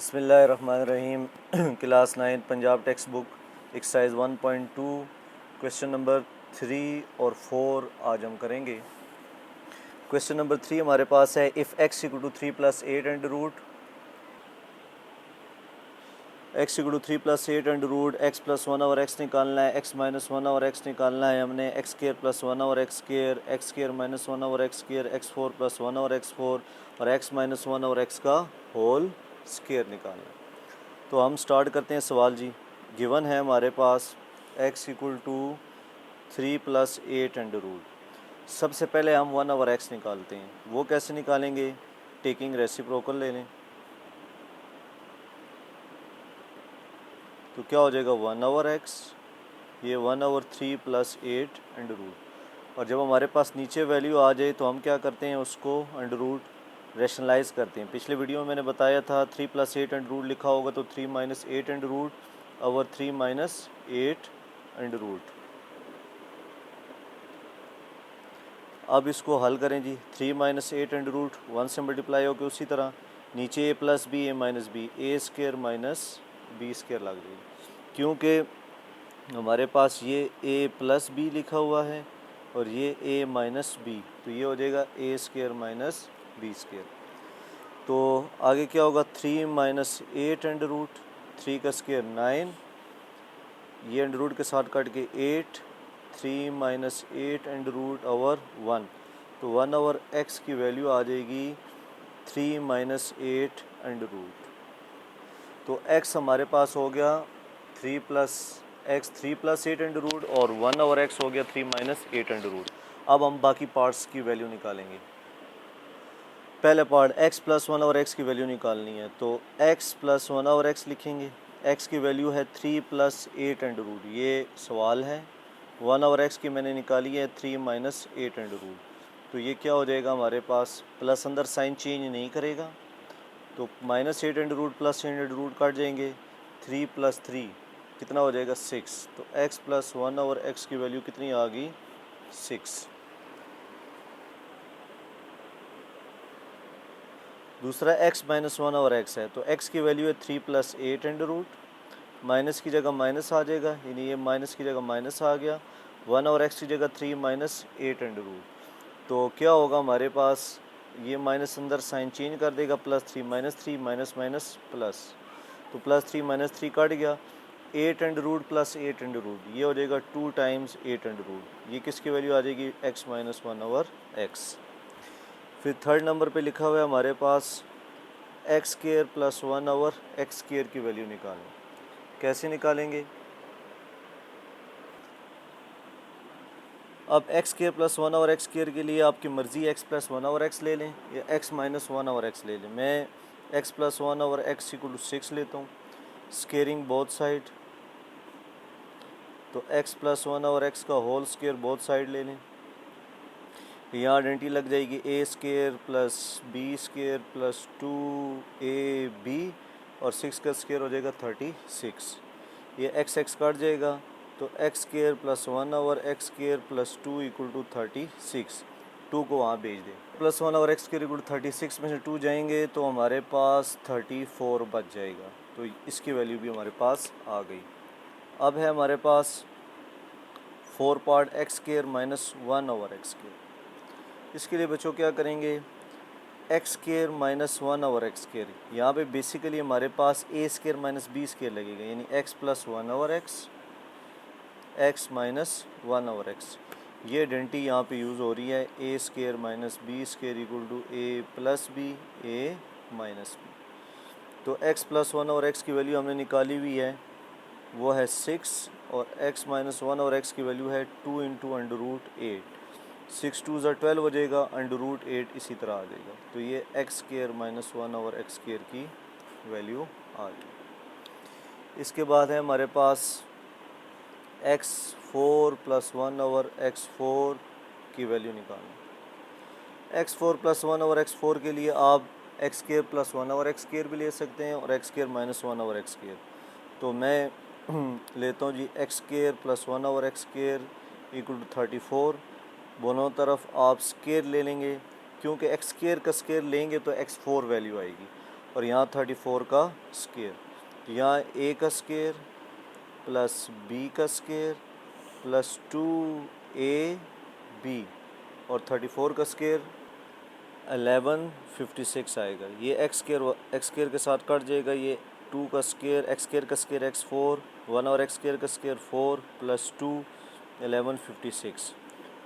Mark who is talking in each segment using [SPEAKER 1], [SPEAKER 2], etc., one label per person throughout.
[SPEAKER 1] बिस्मिल्लाहिर्रहमानिर्रहीम। Class 9 Punjab text book exercise 1.2 question number 3 और 4 आज हम करेंगे। क्वेश्चन नंबर 3 हमारे पास है if x equal to 3 plus 8 and root x equal to 3 plus 8 and root x plus 1 और x निकालना है, x माइनस 1 और x निकालना है हमने, x स्क्वायर प्लस 1 और x स्क्वायर माइनस 1 और x स्क्वायर, x4 प्लस 1 और x4 और x माइनस 1 और x का होल स्क्वायर निकालना है। तो हम स्टार्ट करते हैं सवाल जी। गिवन है हमारे पास x equal to 3 plus 8 and root. सबसे पहले हम 1 ओवर x निकालते हैं। वो कैसे निकालेंगे? टेकिंग रेसिप्रोकल ले लें। तो क्या हो जाएगा 1 ओवर x, ये 1 ओवर 3 प्लस 8 एंड रूट। और जब हमारे पास नीचे वैल्यू आ जाए तो हम क्या करते हैं, उसको अंडर रूट रैशनलाइज करते हैं। पिछले वीडियो में मैंने बताया था 3 प्लस 8 एंड रूट लिखा होगा तो 3 minus 8 and root over 3 minus 8 and root. अब इसको हल करें जी। 3 माइनस 8 एंड रूट 1 से मल्टीप्लाई होकर उसी तरह नीचे ए plus B A minus B, A square minus B square लग जाएगी, क्योंकि हमारे पास ये a प्लस बी लिखा हुआ है और ये a माइनस बी, तो ये हो जाएगा ए स्क्वायर माइनस बी स्क्वायर। तो आगे क्या होगा 3 माइनस 8 एंड रूट, 3 का स्क्वायर 9, ये एंड रूट के साथ कट के 8, 3 माइनस 8 एंड रूट ओवर 1, तो 1 ओवर x की वैल्यू आ जाएगी 3 माइनस 8 एंड रूट। तो x हमारे पास हो गया 3 प्लस 8 एंड रूट और 1 ओवर x हो गया 3 माइनस 8 एंड रूट। अब हम बाकी पार्ट्स की वैल्यू निकालेंगे। पहले part x plus 1 over x की वैल्यू निकालनी है, तो x प्लस 1 ओवर x लिखेंगे। x की वैल्यू है 3 प्लस 8 एंड रूट, ये सवाल है। 1 ओवर x की मैंने निकाली है 3 माइनस 8 एंड रूट, तो ये क्या हो जाएगा हमारे पास, प्लस अंदर साइन चेंज नहीं करेगा तो minus 8 and root plus 8 and root काट जाएंगे, 3 प्लस 3 कितना हो जाएगा 6। तो x प्लस 1 ओवर x की वैल्यू कितनी आ गई 6। दूसरा x माइनस 1 ओवर x है, तो x की वैल्यू है 3 प्लस 8 एंड रूट, माइनस की जगह माइनस आ जाएगा, यानी ये माइनस की जगह माइनस आ गया, 1 ओवर x की जगह 3 माइनस 8 एंड रूट। तो क्या होगा हमारे पास, ये माइनस अंदर साइन चेंज कर देगा, प्लस 3 माइनस माइनस प्लस, तो प्लस 3 माइनस 3 कट गया, 8 and root plus 8 and root, ये हो जाएगा 2 टाइम्स 8 एंड रूट। ये किसकी वैल्यू आ जाएगी x माइनस 1 ओवर x। फिर थर्ड नंबर पे लिखा हुआ है हमारे पास x square plus 1 over x square की वैल्यू निकालें। कैसे निकालेंगे? अब x square plus 1 over x square के लिए आपकी मर्ज़ी x प्लस 1 ओवर x ले लें या x माइनस 1 ओवर x ले लें। मैं x plus 1 over x equal to 6 लेता हूँ, स्क्वेयरिंग बोथ साइड, तो x प्लस 1 ओवर x का होल स्क्वायर बोथ साइड ले लें। यहाँ आइडेंटिटी लग जाएगी A square plus B square plus 2ab और 6 का स्क्वायर हो जाएगा 36। ये x कट जाएगा, तो x square plus 1 over x square plus 2 equal to 36, 2 को वहाँ भेज दें। Plus 1 over x square equal to 36 में से 2 जाएंगे तो हमारे पास 34 बच जाएगा, तो इसकी वैल्यू भी हमारे पास आ गई। अब है हमारे पास 4 part x square minus 1 over x square. इसके लिए बच्चों क्या करेंगे, X square minus 1 over X square, यहाँ पे बेसिकली हमारे पास A square minus B square लगेगा, यानी X plus 1 over X, X minus 1 over X. ये आइडेंटिटी यहाँ पे यूज़ हो रही है, A square minus B square equal to A plus B, A minus B. तो एक्स प्लस 1 ओवर एक्स की वैल्यू हमने निकाली हुई है, वो है 6, और एक्स माइनस 1 ओवर एक्स की वैल्यू है 2 इंटू अंडर रूट 8, 6 2 ज़ा 12 हो जाएगा, अंडर रूट 8 इसी तरह आ जाएगा। तो ये x square minus 1 over X square की वैल्यू आ गई। इसके बाद है हमारे पास x4 प्लस 1 ओवर x4 की वैल्यू निकालना। x4 प्लस 1 ओवर x4 के लिए आप X square plus 1 over X square भी ले सकते हैं और X square minus 1 over X square. तो मैं लेता हूँ जी X square plus 1 over X square equal to 34, दोनों तरफ आप स्क्वायर ले लेंगे, क्योंकि एक्स स्क्वायर का स्क्वायर लेंगे तो x4 वैल्यू आएगी। और यहाँ 34 का स्क्वायर। तो यहाँ a का स्क्वायर प्लस b का स्क्वायर प्लस 2ab और 34 का स्क्वायर 1156 आएगा। ये एक्स स्क्वायर के साथ कट जाएगा। ये 2 का स्क्वायर एक्स स्क्वायर का स्क्वायर x4 1 और एक्स स्क्वायर का स्क्वायर 4 प्लस 2 1156।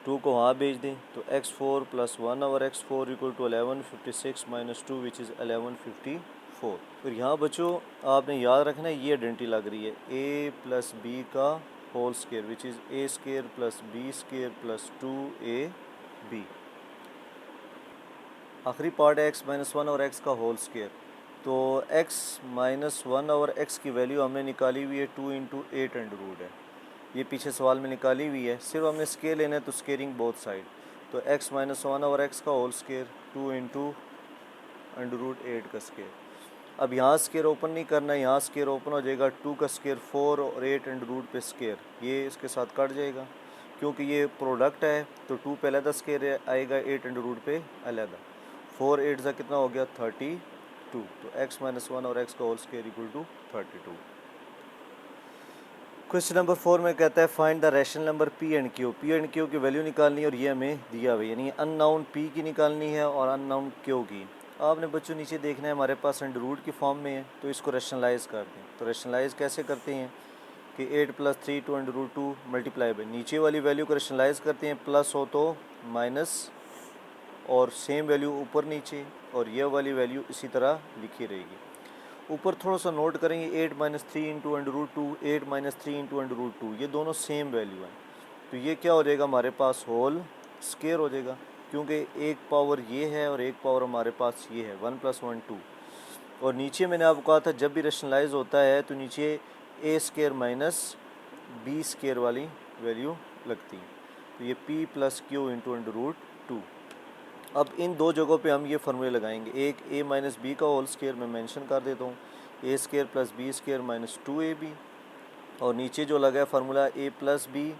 [SPEAKER 1] 2 को वहाँ भेज दें तो x4 प्लस 1 और x4 equal to 1156 minus 2 which is 1154। फिर यहाँ बच्चों आपने याद रखना है ये आइडेंटिटी लग रही है a प्लस बी का whole square which is a square plus b square plus 2ab। आखिरी पार्ट है x माइनस 1 और x का होल स्क्वायर। तो x माइनस 1 और x की वैल्यू हमने निकाली हुई है 2 इंटू 8 अंडर रूट है। ये पीछे सवाल में निकाली हुई है, सिर्फ हमने स्केयर लेना है तो स्केयरिंग बोथ साइड। तो x माइनस 1 और x का whole square 2 into under root 8 का स्क्वायर। अब यहाँ स्क्वायर ओपन नहीं करना है, यहाँ स्क्वायर ओपन हो जाएगा। 2 का स्क्वायर 4 और 8 अंडर रूट पे स्क्वायर, ये इसके साथ कट जाएगा क्योंकि ये प्रोडक्ट है। तो 2 पे अलहदा स्क्वायर आएगा, 8 अंडर रूट पे अलहदा। 4 8 ज़ा कितना हो गया 32। तो x माइनस 1 और x का whole square equal to 32। Question number 4 में कहता है find the rational number p and q। p and q की वैल्यू निकालनी है और ये हमें दिया हुआ है, यानी अननाउन p की निकालनी है और अननाउन q की। आपने बच्चों नीचे देखना है हमारे पास अंडर रूट की फॉर्म में है, तो इसको रैशनलाइज कर दें। तो रैशनलाइज कैसे करते हैं कि 8 plus 3 to under root 2 multiply by नीचे वाली वैल्यू को रैशनलाइज करते हैं, प्लस हो तो माइनस और सेम वैल्यू ऊपर नीचे, और यह वाली वैल्यू इसी तरह लिखी रहेगी। ऊपर थोड़ा सा नोट करेंगे 8 minus 3 into under root 2, 8 minus 3 into under root 2, ये दोनों सेम वैल्यू हैं। तो ये क्या हो जाएगा हमारे पास होल स्क्वायर हो जाएगा, क्योंकि एक पावर ये है और एक पावर हमारे पास ये है 1 प्लस 1 2। और नीचे मैंने आपको कहा था जब भी रैशनलाइज होता है तो नीचे A square minus B square वाली वैल्यू लगती है। तो ये p plus Q into under root 2। अब इन दो जगहों पे हम ये फार्मूले लगाएंगे। एक a माइनस बी का होल स्क्वायर मैं मेंशन कर देता हूँ, A square plus B square minus 2ab, और नीचे जो लगा है formula a plus B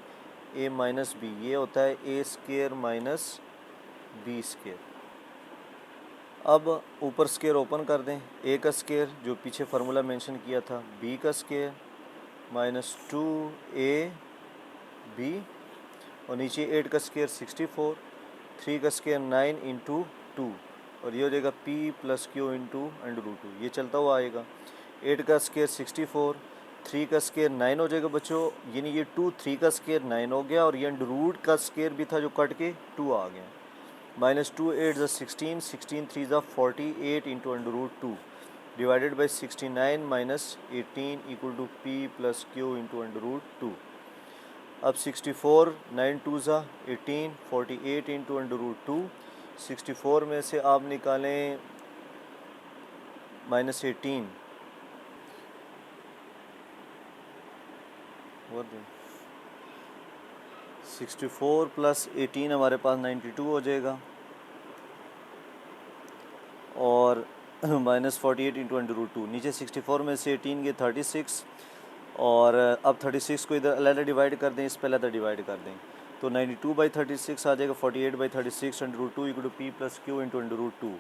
[SPEAKER 1] A minus B, ये होता है A square minus B square. अब ऊपर स्क्वायर ओपन कर दें, a का स्क्वायर जो पीछे फार्मूला मेंशन किया था, b का स्क्वायर माइनस 2ab, और नीचे 8 का स्क्वायर 64, 3 का स्क्वायर 9 इंटू 2, और ये हो जाएगा p plus Q into under root 2, ये चलता हुआ आएगा। 8 का स्क्वायर 64, 3 का स्क्वायर 9 हो जाएगा बच्चों, यानी ये 2 3 का स्क्वायर 9 हो गया, और ये अंडर रूट का स्क्वायर भी था जो कट के 2 आ गया। माइनस 2 8 ज़ा 16, 16 3 ज़ा 48 into under root 2 divided by 69 minus 18 equal to p plus Q into under root 2। अब 64 9 2 ज़ा 18 48 इंटू अंडर रूट 2। 64 में से आप निकालें माइनस 18, और 64 प्लस 18 हमारे पास 92 हो जाएगा, और माइनस 48 इंटू अंडर रूट 2। नीचे 64 में से 18 के 36, और अब 36 को इधर अलग डिवाइड कर दें, इस पर अलग डिवाइड कर दें, तो 92 बाई 36 आ जाएगा, 48 by 36 under root 2 equal to P plus Q into under root 2।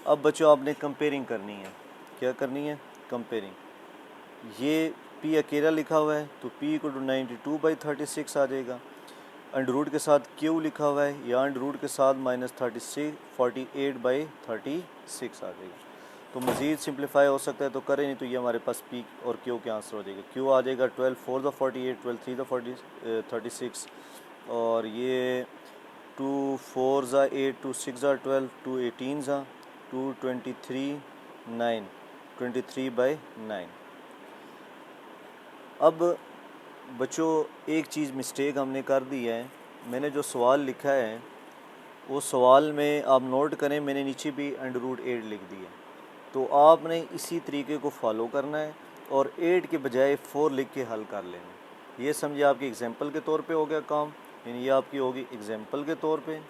[SPEAKER 1] अब बच्चों आपने कंपेयरिंग करनी है, क्या करनी है कंपेयरिंग। ये p अकेला लिखा हुआ है तो p इक्वल टू 92 बाई 36 आ जाएगा, अंडर रूट के साथ q लिखा हुआ है, या अंडर रूट के साथ माइनस 48 बाई 36 आ जाएगा। तो मज़ीद सिंप्लीफाई हो सकता है तो करें, नहीं तो ये हमारे पास p और q के आंसर हो जाएगा। q आ जाएगा 12 4 ज़ा 48, 12 3 ज़ा 36, और ये 2 4 ज़ा 8, 2 6 ज़ा 12, 2 18 ज़ा 2 23 9, 23 बाई 9। अब बच्चों एक चीज़ मिस्टेक हमने कर दी है, मैंने जो सवाल लिखा है वो सवाल में आप नोट करें, मैंने नीचे भी अंडर रूट 8 लिख दिया, तो आपने इसी तरीके को फॉलो करना है और 8 के बजाय 4 लिख के हल कर लेना। ये समझिए आपकी एग्जांपल के तौर पे हो गया काम, यानी ये आपकी होगी एग्जांपल के तौर पे,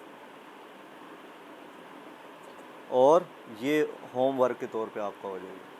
[SPEAKER 1] और ये होमवर्क के तौर पे आपका हो जाएगा।